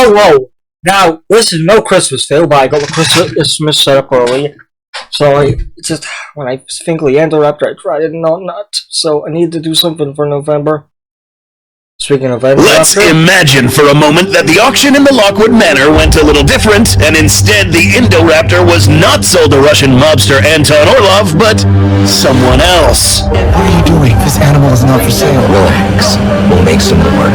whoa. Now, this is no Christmas fail, but I got the Christmas set up early. So when I think the Endoraptor, I tried it not. So I need to do something for November. Speaking of Endoraptor, let's imagine for a moment that the auction in the Lockwood Manor went a little different, and instead the Indoraptor was not sold to Russian mobster Anton Orlov, but someone else. What are you doing? This animal is not for sale. Relax. We'll make some more.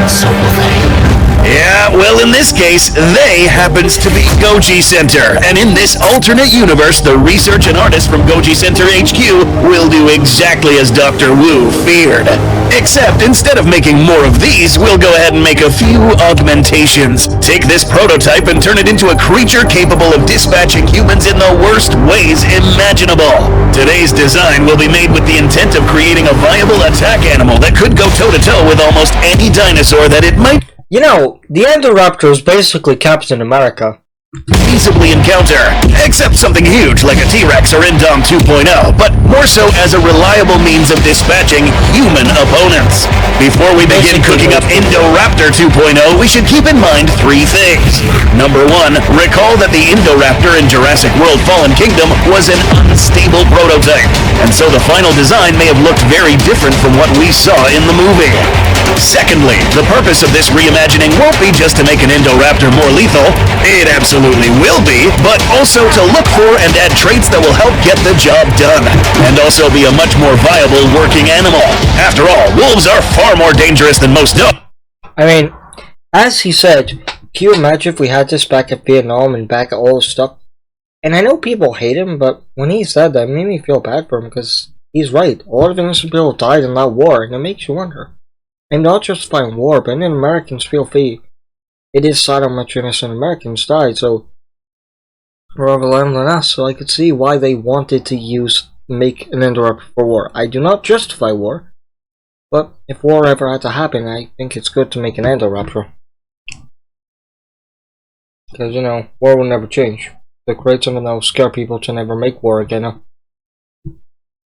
So will they. Yeah, well, in this case, they happens to be Goji Center, and in this alternate universe, the research and artists from Goji Center HQ will do exactly as Dr. Wu feared. Except, instead of making more of these, we'll go ahead and make a few augmentations. Take this prototype and turn it into a creature capable of dispatching humans in the worst ways imaginable. Today's design will be made with the intent of creating a viable attack animal that could go toe-to-toe with almost any dinosaur that it might... You know, the Endoraptor is basically Captain America. feasibly encounter, except something huge like a T-Rex or Indom 2.0, but more so as a reliable means of dispatching human opponents. Before we begin cooking up Indoraptor 2.0, we should keep in mind three things. Number one, recall that the Indoraptor in Jurassic World Fallen Kingdom was an unstable prototype, and so the final design may have looked very different from what we saw in the movie. Secondly, the purpose of this reimagining won't be just to make an Indoraptor more lethal. It absolutely will be, but also to look for and add traits that will help get the job done, and also be a much more viable working animal. After all, wolves are far more dangerous than most dogs. I mean, as he said, can you imagine if we had this back at Vietnam and back at all this stuff? And I know people hate him, but when he said that, it made me feel bad for him, because he's right. A lot of innocent people died in that war, and it makes you wonder. I'm not justifying war, but Indian Americans feel free. It is sad how much innocent Americans died, so rather than us, so I could see why they wanted to make an Indoraptor for war. I do not justify war, but if war ever had to happen, I think it's good to make an Indoraptor. Because, you know, war will never change. To create something that will scare people to never make war again.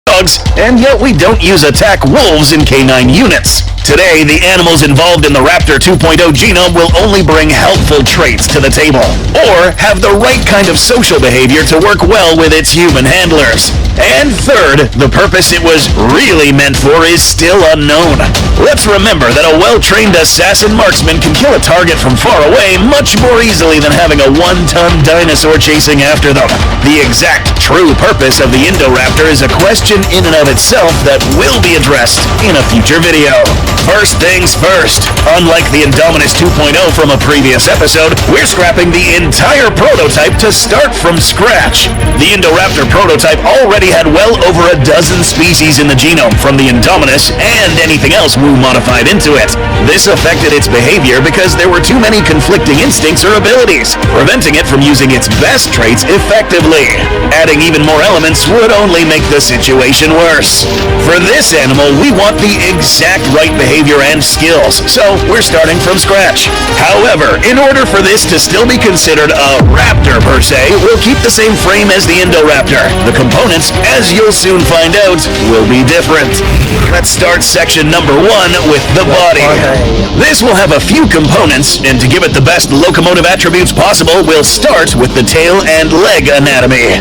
Dogs, and yet we don't use attack wolves in K9 units. Today, the animals involved in the Raptor 2.0 genome will only bring helpful traits to the table, or have the right kind of social behavior to work well with its human handlers. And third, the purpose it was really meant for is still unknown. Let's remember that a well-trained assassin marksman can kill a target from far away much more easily than having a one-ton dinosaur chasing after them. The exact true purpose of the Indoraptor is a question in and of itself that will be addressed in a future video. First things first, unlike the Indominus 2.0 from a previous episode, we're scrapping the entire prototype to start from scratch. The Indoraptor prototype already had well over a dozen species in the genome from the Indominus and anything else Wu modified into it. This affected its behavior because there were too many conflicting instincts or abilities, preventing it from using its best traits effectively. Adding even more elements would only make the situation worse. For this animal, we want the exact right behavior and skills, so we're starting from scratch. However, in order for this to still be considered a raptor per se, we'll keep the same frame as the Indoraptor. The components, as you'll soon find out, will be different. Let's start section number 1 with the body. This will have a few components, and to give it the best locomotive attributes possible, we'll start with the tail and leg anatomy.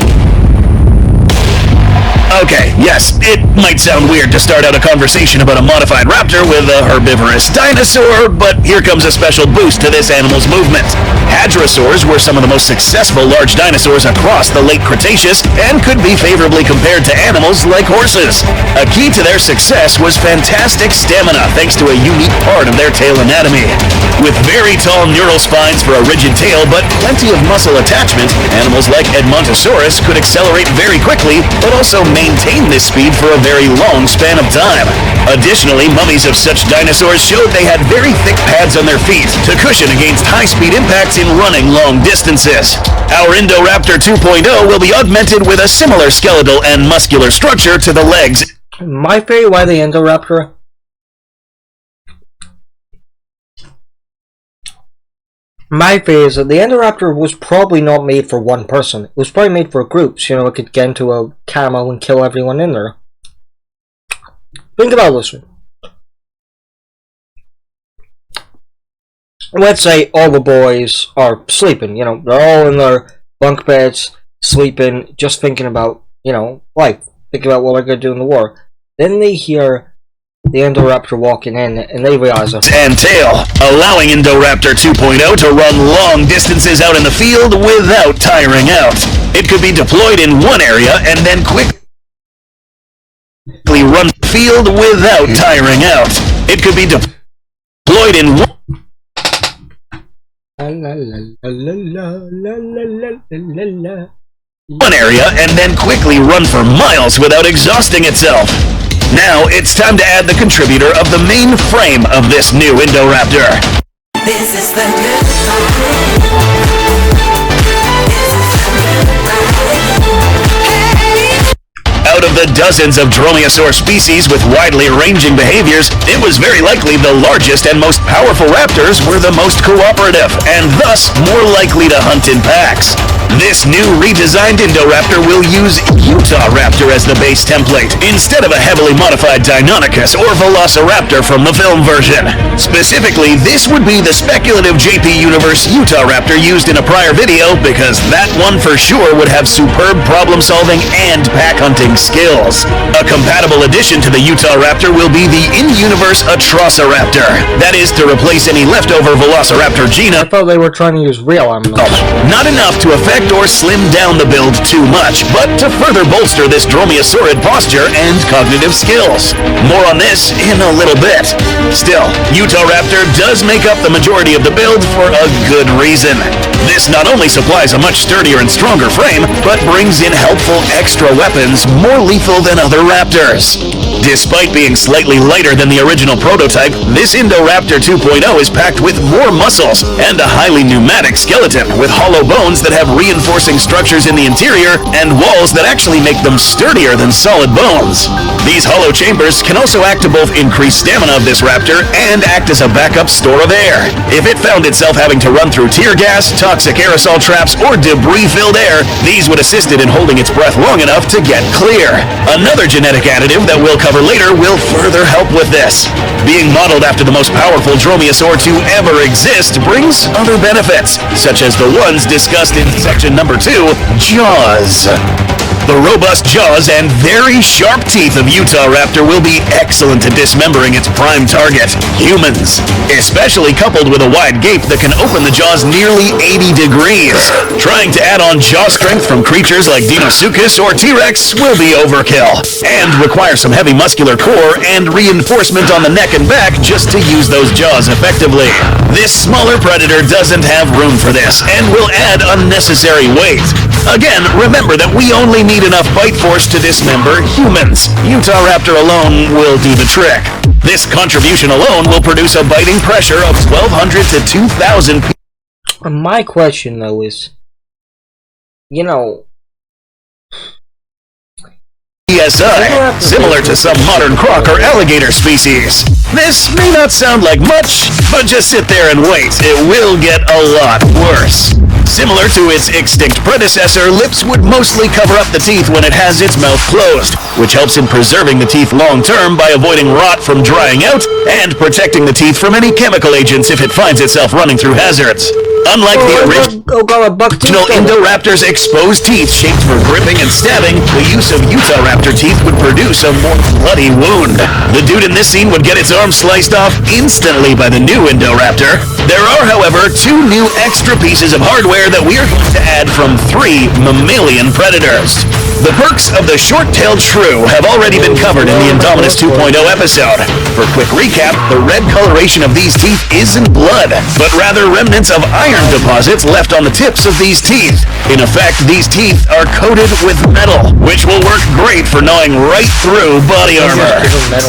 Okay, yes, it might sound weird to start out a conversation about a modified raptor with a herbivorous dinosaur, but here comes a special boost to this animal's movement. Hadrosaurs were some of the most successful large dinosaurs across the late Cretaceous and could be favorably compared to animals like horses. A key to their success was fantastic stamina thanks to a unique part of their tail anatomy. With very tall neural spines for a rigid tail but plenty of muscle attachment, animals like Edmontosaurus could accelerate very quickly but also maintain this speed for a very long span of time. Additionally, mummies of such dinosaurs showed they had very thick pads on their feet to cushion against high-speed impacts in running long distances. Our Indoraptor 2.0 will be augmented with a similar skeletal and muscular structure to the legs. My theory why the Indoraptor? My theory is that the Indoraptor was probably not made for one person. It was probably made for groups. You know, it could get into a camo and kill everyone in there. Think about this one. let's say all the boys are sleeping, you know, they're all in their bunk beds, sleeping, just thinking about, you know, life, thinking about what they're going to do in the war. Then they hear the Indoraptor walking in, and they realize and tail, allowing Indoraptor 2.0 to run long distances out in the field without tiring out. It could be deployed in one area and then quickly run the field without tiring out. It could be deployed in one area and then quickly run for miles without exhausting itself. Now it's time to add the contributor of the main frame of this new Indoraptor. This is the good part. Out of the dozens of dromaeosaur species with widely ranging behaviors, it was very likely the largest and most powerful raptors were the most cooperative, and thus more likely to hunt in packs. This new redesigned Indoraptor will use Utah Raptor as the base template, instead of a heavily modified Deinonychus or Velociraptor from the film version. Specifically, this would be the speculative JP Universe Utah Raptor used in a prior video, because that one for sure would have superb problem-solving and pack hunting skills. A compatible addition to the Utah Raptor will be the in-universe Atrociraptor. That is to replace any leftover Velociraptor genome. I thought they were trying to use real animals. Not enough to affect or slim down the build too much, but to further bolster this dromaeosaurid posture and cognitive skills. More on this in a little bit. Still, Utah Raptor does make up the majority of the build for a good reason. This not only supplies a much sturdier and stronger frame, but brings in helpful extra weapons more lethal than other Raptors. Despite being slightly lighter than the original prototype, this Indoraptor 2.0 is packed with more muscles and a highly pneumatic skeleton with hollow bones that have reinforcing structures in the interior and walls that actually make them sturdier than solid bones. These hollow chambers can also act to both increase stamina of this raptor and act as a backup store of air. If it found itself having to run through tear gas, toxic aerosol traps, or debris-filled air, these would assist it in holding its breath long enough to get clear. Another genetic additive that we'll cover later will further help with this. Being modeled after the most powerful dromaeosaur to ever exist brings other benefits, such as the ones discussed in section number 2, jaws. The robust jaws and very sharp teeth of Utah Raptor will be excellent at dismembering its prime target, humans, especially coupled with a wide gape that can open the jaws nearly 80 degrees. Trying to add on jaw strength from creatures like Deinosuchus or T-Rex will be overkill, and require some heavy muscular core and reinforcement on the neck and back just to use those jaws effectively. This smaller predator doesn't have room for this, and will add unnecessary weight. Again, remember that we only need enough bite force to dismember humans. Utah Raptor alone will do the trick. This contribution alone will produce a biting pressure of 1,200 to 2,000 My question, though, is, you know, PSI, similar to some modern croc or alligator species. This may not sound like much, but just sit there and wait. It will get a lot worse. Similar to its extinct predecessor, lips would mostly cover up the teeth when it has its mouth closed, which helps in preserving the teeth long-term by avoiding rot from drying out and protecting the teeth from any chemical agents if it finds itself running through hazards. Unlike the original Indoraptor's exposed teeth shaped for gripping and stabbing, the use of Utah Raptor teeth would produce a more bloody wound. The dude in this scene would get its arm sliced off instantly by the new Indoraptor. There are, however, 2 new extra pieces of hardware that we are going to add from 3 mammalian predators. The perks of the short-tailed shrew have already been covered in the Indominus 2.0 episode. For quick recap, the red coloration of these teeth isn't blood, but rather remnants of iron deposits left on the tips of these teeth. In effect, these teeth are coated with metal, which will work great for gnawing right through body armor.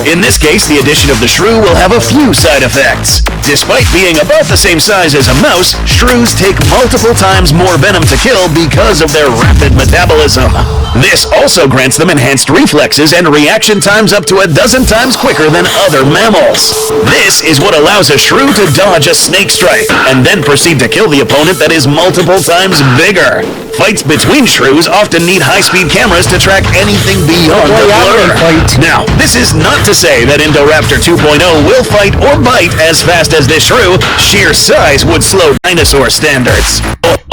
In this case, the addition of the shrew will have a few side effects. Despite being about the same size as a mouse, shrews take multiple times more venom to kill because of their rapid metabolism. This also grants them enhanced reflexes and reaction times up to 12 times quicker than other mammals. This is what allows a shrew to dodge a snake strike and then proceed to kill the opponent that is multiple times bigger. Fights between shrews often need high-speed cameras to track anything beyond the blur. Now, this is not to say that Indoraptor 2.0 will fight or bite as fast as this shrew, sheer size would slow dinosaur standards.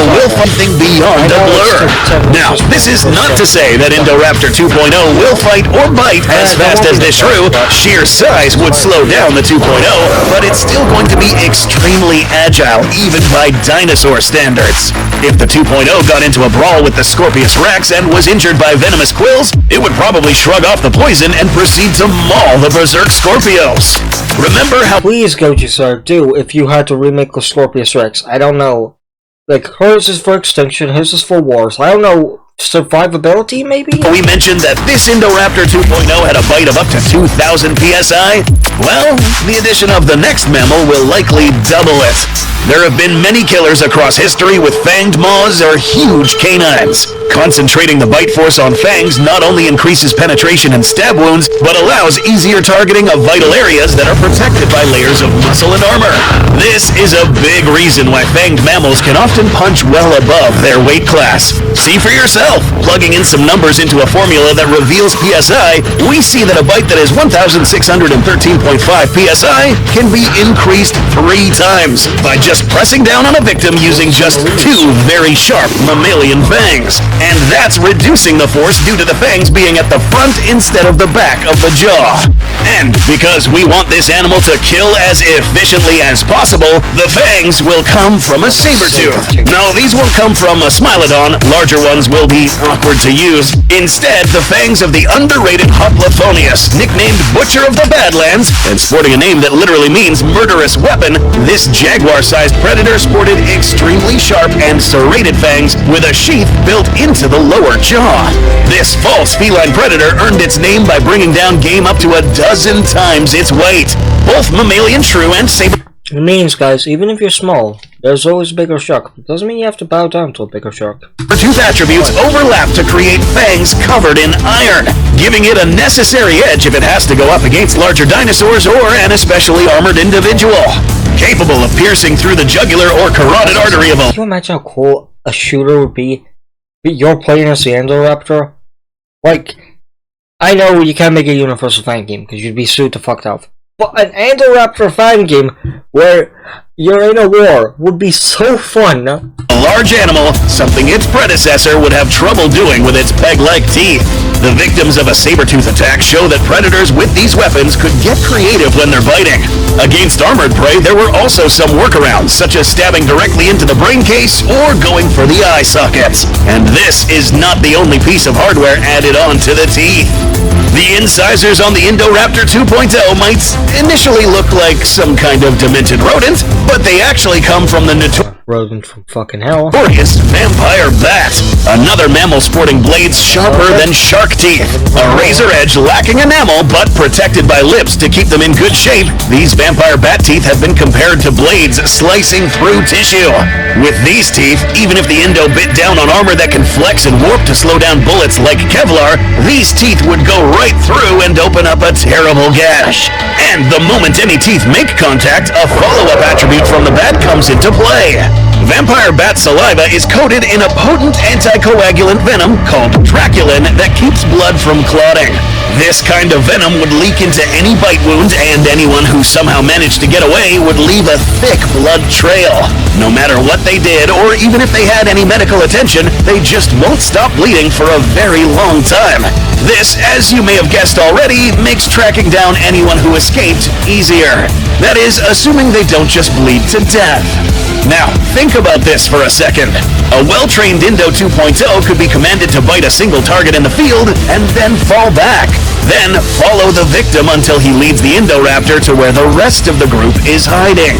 Will something beyond a blur. Now, this is not to say that Indoraptor 2.0 will fight or bite as fast as this shrew. Sheer size would slow down the 2.0, but it's still going to be extremely agile, even by dinosaur standards. If the 2.0 got into a brawl with the Scorpius Rex and was injured by venomous quills, it would probably shrug off the poison and proceed to maul the Berserk Scorpios. Remember how— Please, Goji sir, do if you had to remake the Scorpius Rex. I don't know. Like, hers is for extinction, his is for wars. I don't know. Survivability, maybe? we mentioned that this Indoraptor 2.0 had a bite of up to 2,000 psi? Well, the addition of the next mammal will likely double it. There have been many killers across history with fanged maws or huge canines. Concentrating the bite force on fangs not only increases penetration and stab wounds, but allows easier targeting of vital areas that are protected by layers of muscle and armor. This is a big reason why fanged mammals can often punch well above their weight class. See for yourself. Plugging in some numbers into a formula that reveals PSI, we see that a bite that is 1,613.5 PSI can be increased 3 times by just pressing down on a victim using just 2 very sharp mammalian fangs. And that's reducing the force due to the fangs being at the front instead of the back of the jaw. And because we want this animal to kill as efficiently as possible, the fangs will come from a saber tooth. No, these won't come from a Smilodon. Larger ones will be awkward to use. Instead, the fangs of the underrated Hoplophoneus, nicknamed Butcher of the Badlands, and sporting a name that literally means murderous weapon, this jaguar-sized predator sported extremely sharp and serrated fangs with a sheath built into the lower jaw. This false feline predator earned its name by bringing down game up to 12 times its weight. Both mammalian shrew and saber— It means, guys, even if you're small, there's always a bigger shark. It doesn't mean you have to bow down to a bigger shark. tooth attributes overlap to create fangs covered in iron, giving it a necessary edge if it has to go up against larger dinosaurs or an especially armored individual. Capable of piercing through the jugular or carotid artery of a— Can you imagine how cool a shooter would be? You're playing as the Indoraptor? Like, I know you can't make a Universal Fan game because you'd be sued to fucked up. But an Indoraptor fan game where you're in a war would be so fun. a large animal, something its predecessor would have trouble doing with its peg-like teeth. The victims of a saber-tooth attack show that predators with these weapons could get creative when they're biting. Against armored prey, there were also some workarounds, such as stabbing directly into the brain case or going for the eye sockets. And this is not the only piece of hardware added on to the teeth. The incisors on the Indoraptor 2.0 might initially look like some kind of demented rodent, but they actually come from the Rodent from fucking hell. notorious vampire bat. Another mammal sporting blades sharper than shark teeth. A razor edge lacking enamel but protected by lips to keep them in good shape, these vampire bat teeth have been compared to blades slicing through tissue. With these teeth, even if the Indo bit down on armor that can flex and warp to slow down bullets like Kevlar, these teeth would go right through and open up a terrible gash. And the moment any teeth make contact, a follow-up attribute from the bat comes into play. Vampire bat saliva is coated in a potent anticoagulant venom called Draculin that keeps blood from clotting. This kind of venom would leak into any bite wound, and anyone who somehow managed to get away would leave a thick blood trail. No matter what they did, or even if they had any medical attention, they just won't stop bleeding for a very long time. This, as you may have guessed already, makes tracking down anyone who escaped easier. That is, assuming they don't just bleed to death. Now, think about this for a second. A well-trained Indo 2.0 could be commanded to bite a single target in the field and then fall back. Then follow the victim until he leads the Indoraptor to where the rest of the group is hiding.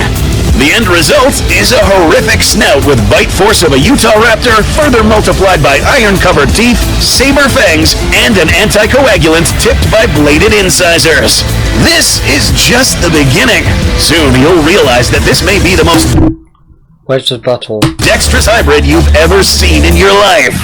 The end result is a horrific snout with bite force of a Utah raptor further multiplied by iron-covered teeth, saber fangs, and an anticoagulant tipped by bladed incisors. This is just the beginning. Soon you'll realize that this may be the most Where's his butthole? dexterous hybrid you've ever seen in your life.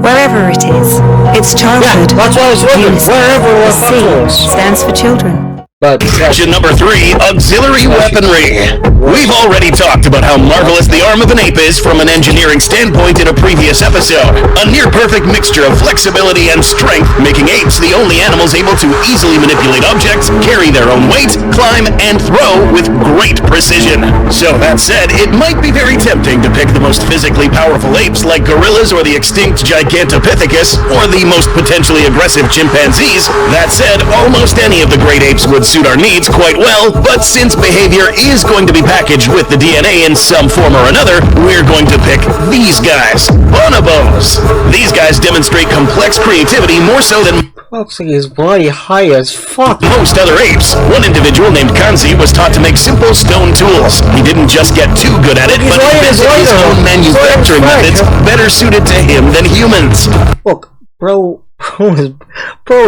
Wherever it is, its childhood. Yeah, that's what I was wondering. Unison. Wherever The our butthole C is. stands for children. But Section number 3, auxiliary weaponry. We've already talked about how marvelous the arm of an ape is from an engineering standpoint in a previous episode. A near-perfect mixture of flexibility and strength, making apes the only animals able to easily manipulate objects, carry their own weight, climb, and throw with great precision. So that said, it might be very tempting to pick the most physically powerful apes like gorillas or the extinct Gigantopithecus, or the most potentially aggressive chimpanzees. That said, almost any of the great apes would suit our needs quite well, but since behavior is going to be packaged with the DNA in some form or another, we're going to pick these guys, bonobos. These guys demonstrate complex creativity more so than looks like his body high as fuck. most other apes. One individual named Kanzi was taught to make simple stone tools. He didn't just get too good at it, but invented his own manufacturing methods better suited to him than humans. Look, bro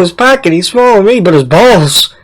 is packing. He's smaller than me, but his balls.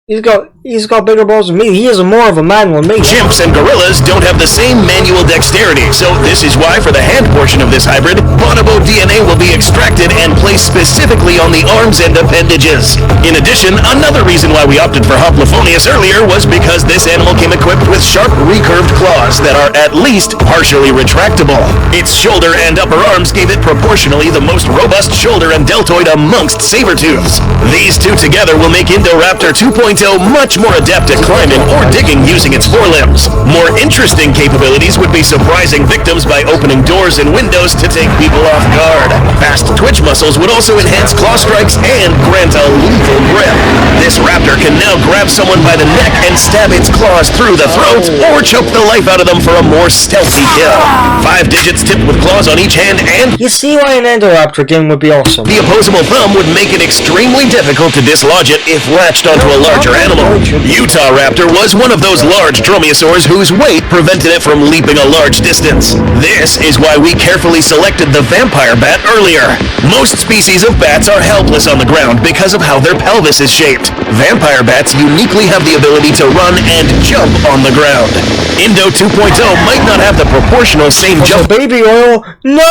He's got bigger balls than me. He is more of a man than me. Chimps and gorillas don't have the same manual dexterity, so this is why for the hand portion of this hybrid, bonobo DNA will be extracted and placed specifically on the arms and appendages. In addition, another reason why we opted for Hoplophoneus earlier was because this animal came equipped with sharp recurved claws that are at least partially retractable. Its shoulder and upper arms gave it proportionally the most robust shoulder and deltoid amongst saber-tooths. These two together will make Indoraptor 2.0 much more adept at climbing or digging using its forelimbs. More interesting capabilities would be surprising victims by opening doors and windows to take people off guard. Fast twitch muscles would also enhance claw strikes and grant a lethal grip. This raptor can now grab someone by the neck and stab its claws through the throat or choke the life out of them for a more stealthy kill. 5 digits tipped with claws on each hand, and You see why an Endoraptor game would be awesome. the opposable thumb would make it extremely difficult to dislodge it if latched onto a larger animal. Utah raptor was one of those large dromaeosaurs whose weight prevented it from leaping a large distance. This is why we carefully selected the vampire bat earlier. Most species of bats are helpless on the ground because of how their pelvis is shaped. Vampire bats uniquely have the ability to run and jump on the ground. Endo 2.0 might not have the proportional same jump Baby oil? No!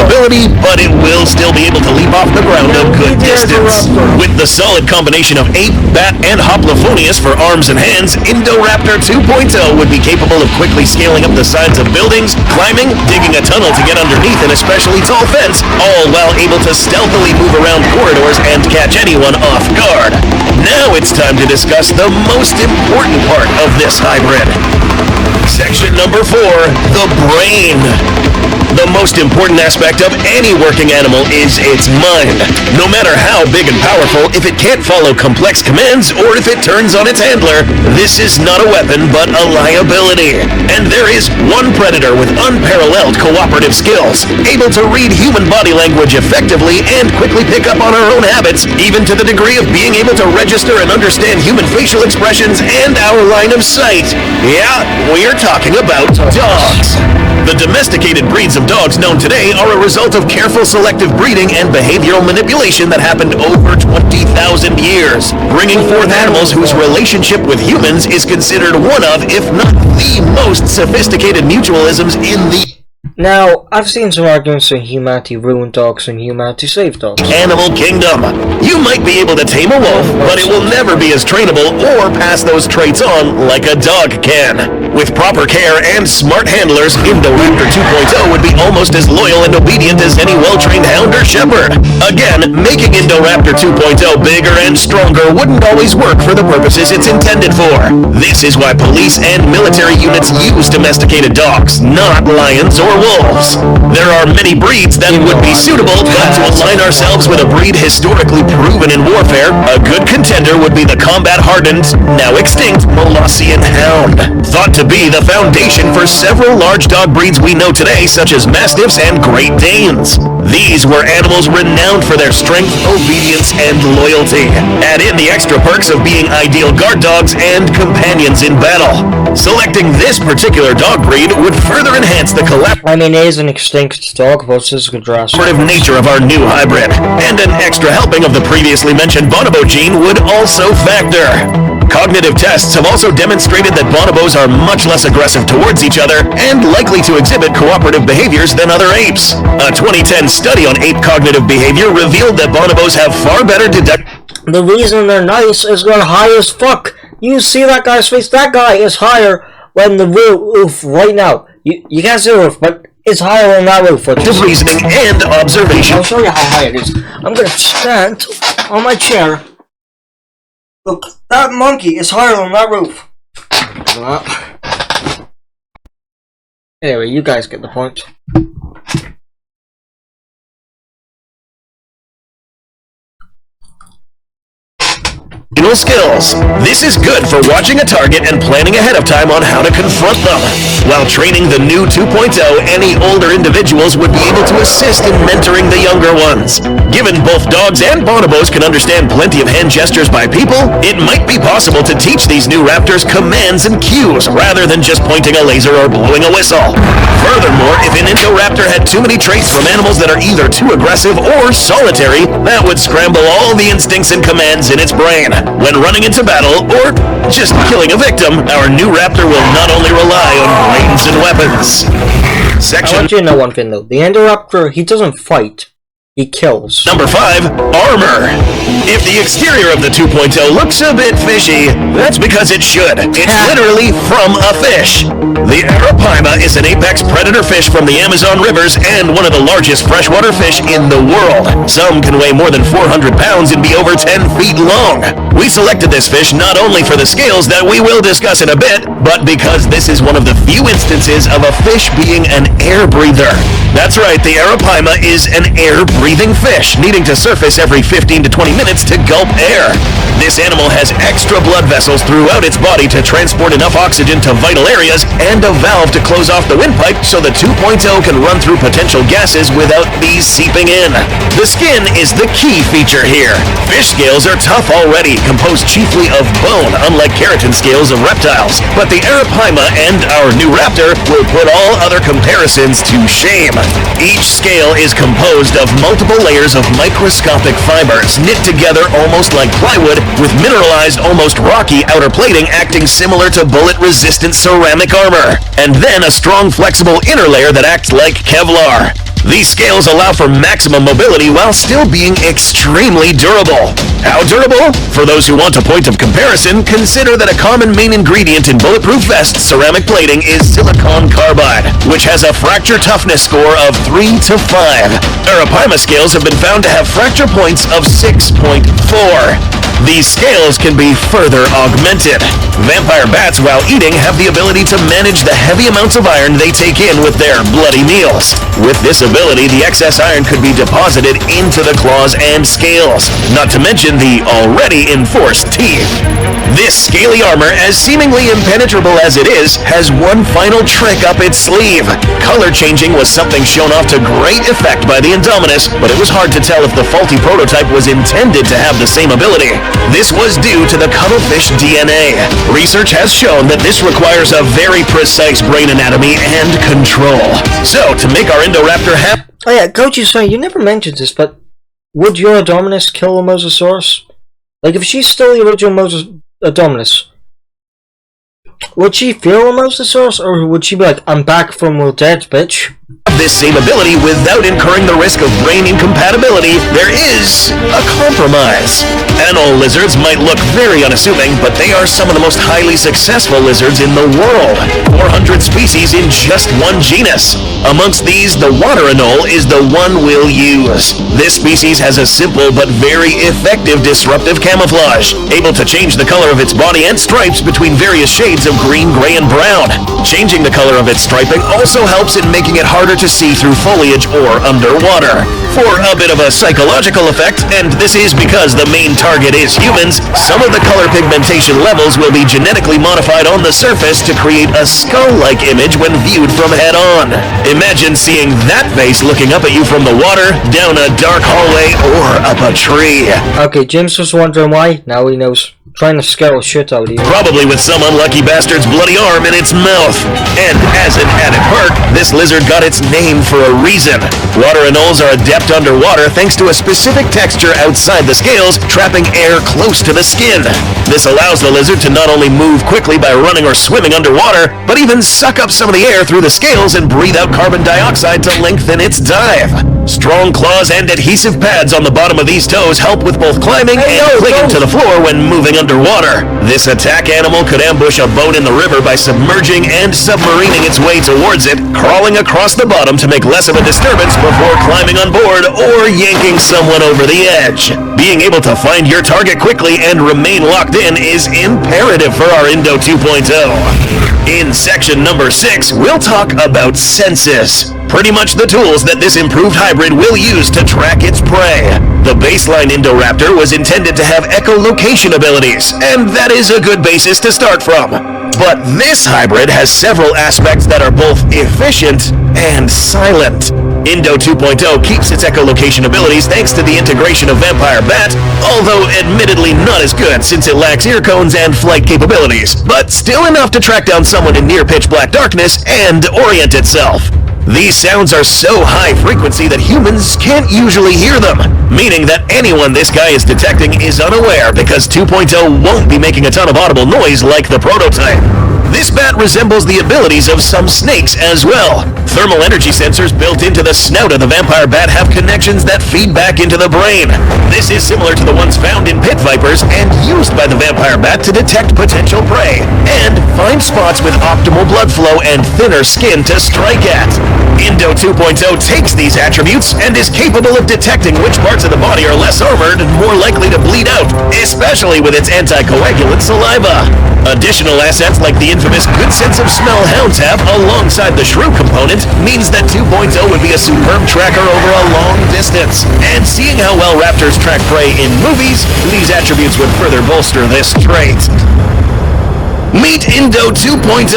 ability, but it will still be able to leap off the ground a good distance. With the solid combination of ape, bat, and Hoplophoneus for arms and hands, Indoraptor 2.0 would be capable of quickly scaling up the sides of buildings, climbing, digging a tunnel to get underneath an especially tall fence, all while able to stealthily move around corridors and catch anyone off guard. Now it's time to discuss the most important part of this hybrid. Section number 4, the brain. The most important aspect of any working animal is its mind. No matter how big and powerful, if it can't follow complex commands or if it turns on its handler, this is not a weapon but a liability. And there is one predator with unparalleled cooperative skills, able to read human body language effectively and quickly pick up on her own habits, even to the degree of being able to register and understand human facial expressions and our line of sight. Yeah, we're talking about dogs. The domesticated breeds of dogs known today are a result of careful selective breeding and behavioral manipulation that happened over 20,000 years, bringing forth animals whose relationship with humans is considered one of, if not the most sophisticated mutualisms in the Now, I've seen some arguments saying humanity ruined dogs and humanity saved dogs. animal kingdom. You might be able to tame a wolf, but it will never be as trainable or pass those traits on like a dog can. With proper care and smart handlers, Indoraptor 2.0 would be almost as loyal and obedient as any well-trained hound or shepherd. Again, making Indoraptor 2.0 bigger and stronger wouldn't always work for the purposes it's intended for. This is why police and military units use domesticated dogs, not lions or wolves. There are many breeds that would be suitable, but to align ourselves with a breed historically proven in warfare, a good contender would be the combat-hardened, now extinct, Molossian Hound. Thought to be the foundation for several large dog breeds we know today, such as Mastiffs and Great Danes. These were animals renowned for their strength, obedience, and loyalty. Add in the extra perks of being ideal guard dogs and companions in battle. Selecting this particular dog breed would further enhance the I mean, it is an extinct dog versus a Jurassic. nature of our new hybrid, and an extra helping of the previously mentioned bonobo gene would also factor. Cognitive tests have also demonstrated that bonobos are much less aggressive towards each other and likely to exhibit cooperative behaviors than other apes. A 2010 study on ape cognitive behavior revealed that bonobos have far better The reason they're nice is they're high as fuck. You see that guy's face? That guy is higher than the roof right now. You can't see the roof, but it's higher than that roof. Of reasoning and observation. I'll show you how high it is. I'm gonna stand on my chair. Look, that monkey is higher than that roof. Anyway, you guys get the point. Skills. This is good for watching a target and planning ahead of time on how to confront them. While training the new 2.0, any older individuals would be able to assist in mentoring the younger ones. Given both dogs and bonobos can understand plenty of hand gestures by people, it might be possible to teach these new raptors commands and cues rather than just pointing a laser or blowing a whistle. Furthermore, if an Indoraptor had too many traits from animals that are either too aggressive or solitary, that would scramble all the instincts and commands in its brain. When running into battle, or just killing a victim, our new raptor will not only rely on brains and weapons. I want you to know one thing though. The Indoraptor, he doesn't fight. He kills. Number 5, armor. If the exterior of the 2.0 looks a bit fishy, that's because it should. It's literally from a fish. The arapaima is an apex predator fish from the Amazon rivers and one of the largest freshwater fish in the world. Some can weigh more than 400 pounds and be over 10 feet long. We selected this fish not only for the scales that we will discuss in a bit, but because this is one of the few instances of a fish being an air breather. That's right, the arapaima is an air-breathing fish, needing to surface every 15 to 20 minutes to gulp air. This animal has extra blood vessels throughout its body to transport enough oxygen to vital areas and a valve to close off the windpipe so the 2.0 can run through potential gases without these seeping in. The skin is the key feature here. Fish scales are tough already, composed chiefly of bone, unlike keratin scales of reptiles. But the arapaima and our new raptor will put all other comparisons to shame. Each scale is composed of multiple layers of microscopic fibers knit together almost like plywood with mineralized, almost rocky outer plating acting similar to bullet-resistant ceramic armor, and then a strong flexible inner layer that acts like Kevlar. These scales allow for maximum mobility while still being extremely durable. How durable? For those who want a point of comparison, consider that a common main ingredient in bulletproof vests ceramic plating is silicon carbide, which has a fracture toughness score of 3 to 5. Arapaima scales have been found to have fracture points of 6.4. These scales can be further augmented. Vampire bats, while eating, have the ability to manage the heavy amounts of iron they take in with their bloody meals. With this ability, the excess iron could be deposited into the claws and scales, not to mention the already enforced teeth. This scaly armor, as seemingly impenetrable as it is, has one final trick up its sleeve. Color changing was something shown off to great effect by the Indominus, but it was hard to tell if the faulty prototype was intended to have the same ability. This was due to the cuttlefish DNA. Research has shown that this requires a very precise brain anatomy and control. So, to make our Indoraptor happy... Oh yeah, Coach is saying, you never mentioned this, but would your Indominus kill a Mosasaurus? Like, if she's still the original Indominus, would she feel a Mosasaurus, or would she be like, I'm back from the dead, bitch? This same ability without incurring the risk of brain incompatibility, there is a compromise. Anole lizards might look very unassuming, but they are some of the most highly successful lizards in the world. 400 species in just one genus. Amongst these, the water anole is the one we'll use. This species has a simple but very effective disruptive camouflage, able to change the color of its body and stripes between various shades of green, gray, and brown. Changing the color of its striping also helps in making it harder to see through foliage or underwater. For a bit of a psychological effect, and this is because the main target is humans, some of the color pigmentation levels will be genetically modified on the surface to create a skull-like image when viewed from head-on. Imagine seeing that face looking up at you from the water, down a dark hallway, or up a tree. Okay, James was wondering why. Now he knows. trying to scare the shit out of you. Probably with some unlucky bastard's bloody arm in its mouth. And as an added perk, this lizard got its name for a reason. Water anoles are adept underwater thanks to a specific texture outside the scales, trapping air close to the skin. This allows the lizard to not only move quickly by running or swimming underwater, but even suck up some of the air through the scales and breathe out carbon dioxide to lengthen its dive. Strong claws and adhesive pads on the bottom of these toes help with both climbing and clinging to the floor when moving underwater. This attack animal could ambush a boat in the river by submerging and submarining its way towards it, crawling across the bottom to make less of a disturbance before climbing on board or yanking someone over the edge. Being able to find your target quickly and remain locked in is imperative for our Endo 2.0. In section number 6, we'll talk about senses. Pretty much the tools that this improved hybrid will use to track its prey. The baseline Indoraptor was intended to have echolocation abilities, and that is a good basis to start from. But this hybrid has several aspects that are both efficient and silent. Endo 2.0 keeps its echolocation abilities thanks to the integration of Vampire Bat, although admittedly not as good since it lacks ear cones and flight capabilities, but still enough to track down someone in near pitch black darkness and orient itself. These sounds are so high frequency that humans can't usually hear them, meaning that anyone this guy is detecting is unaware because 2.0 won't be making a ton of audible noise like the prototype. This bat resembles the abilities of some snakes as well. Thermal energy sensors built into the snout of the vampire bat have connections that feed back into the brain. This is similar to the ones found in pit vipers and used by the vampire bat to detect potential prey and find spots with optimal blood flow and thinner skin to strike at. Endo 2.0 takes these attributes and is capable of detecting which parts of the body are less armored and more likely to bleed out, especially with its anticoagulant saliva. Additional assets like the infamous good sense of smell hounds have alongside the shrew component means that 2.0 would be a superb tracker over a long distance. And seeing how well raptors track prey in movies, these attributes would further bolster this trait. Meet Endo 2.0,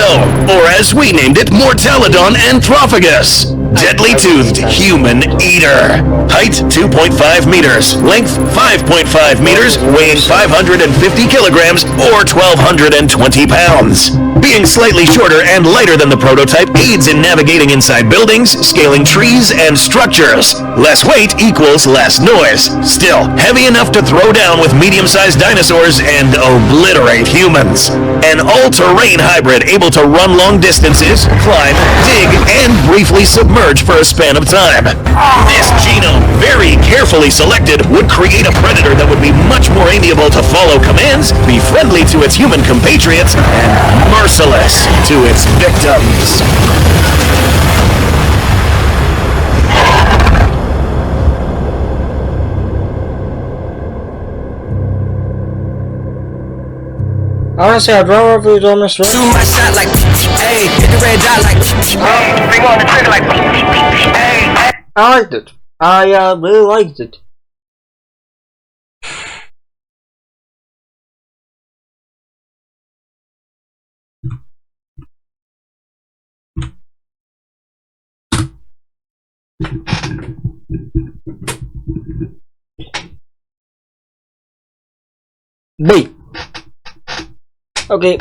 or as we named it, Mortalodon Anthrophagus. Deadly-toothed human eater. Height 2.5 meters. Length 5.5 meters, weighing 550 kilograms or 1,220 pounds. Being slightly shorter and lighter than the prototype aids in navigating inside buildings, scaling trees, and structures. Less weight equals less noise. Still, heavy enough to throw down with medium-sized dinosaurs and obliterate humans. An all-terrain hybrid able to run long distances, climb, dig, and briefly submerge for a span of time. This genome, very carefully selected, would create a predator that would be much more amiable to follow commands, be friendly to its human compatriots, and merciless to its victims. Honestly, I'd rather have done this right. Shoot my shot like, hey, hit the red dot like, hey, finger on the trigger like, hey. I liked it. I really liked it. Wait. Okay.